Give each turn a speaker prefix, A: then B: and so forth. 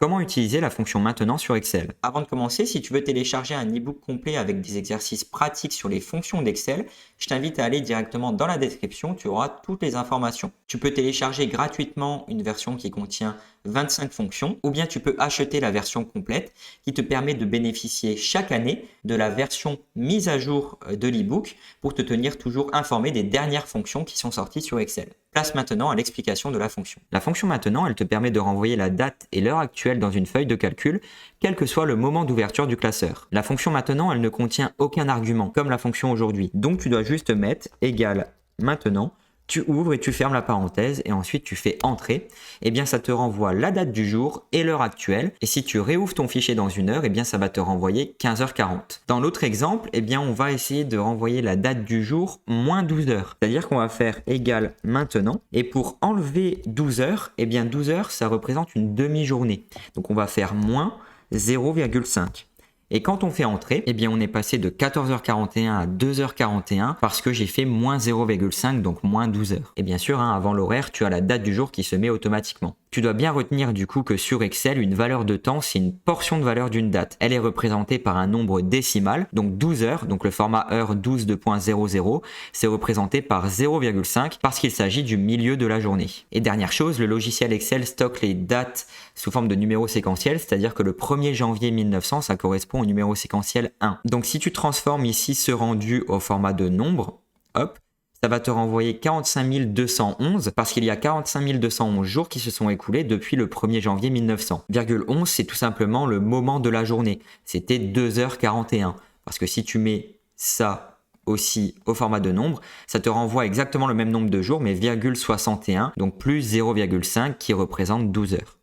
A: Comment utiliser la fonction maintenant sur Excel? Avant de commencer, si tu veux télécharger un e-book complet avec des exercices pratiques sur les fonctions d'Excel, je t'invite à aller directement dans la description, tu auras toutes les informations. Tu peux télécharger gratuitement une version qui contient 25 fonctions ou bien tu peux acheter la version complète qui te permet de bénéficier chaque année de la version mise à jour de l'e-book pour te tenir toujours informé des dernières fonctions qui sont sorties sur Excel. Place maintenant à l'explication de la fonction. La fonction maintenant, elle te permet de renvoyer la date et l'heure actuelle dans une feuille de calcul, quel que soit le moment d'ouverture du classeur. La fonction maintenant, elle ne contient aucun argument, comme la fonction aujourd'hui. Donc tu dois juste mettre égal maintenant, tu ouvres et tu fermes la parenthèse et ensuite tu fais entrer. Et bien ça te renvoie la date du jour et l'heure actuelle. Et si tu réouvres ton fichier dans une heure, et bien ça va te renvoyer 15h40. Dans l'autre exemple, et bien on va essayer de renvoyer la date du jour moins 12 heures. C'est-à-dire qu'on va faire égal maintenant. Et pour enlever 12 heures, et bien 12 heures ça représente une demi-journée. Donc on va faire moins 0,5. Et quand on fait entrer, eh bien on est passé de 14h41 à 2h41 parce que j'ai fait moins 0,5, donc moins 12 heures. Et bien sûr, avant l'horaire, tu as la date du jour qui se met automatiquement. Tu dois bien retenir du coup que sur Excel, une valeur de temps, c'est une portion de valeur d'une date. Elle est représentée par un nombre décimal, donc 12 heures, donc le format heure 12.00, c'est représenté par 0,5 parce qu'il s'agit du milieu de la journée. Et dernière chose, le logiciel Excel stocke les dates sous forme de numéros séquentiels, c'est-à-dire que le 1er janvier 1900, ça correspond au numéro séquentiel 1. Donc si tu transformes ici ce rendu au format de nombre, hop, ça va te renvoyer 45 211 parce qu'il y a 45 211 jours qui se sont écoulés depuis le 1er janvier 1900. 11, c'est tout simplement le moment de la journée. C'était 2h41. Parce que si tu mets ça aussi au format de nombre, ça te renvoie exactement le même nombre de jours, mais 61, donc plus 0,5 qui représente 12 heures.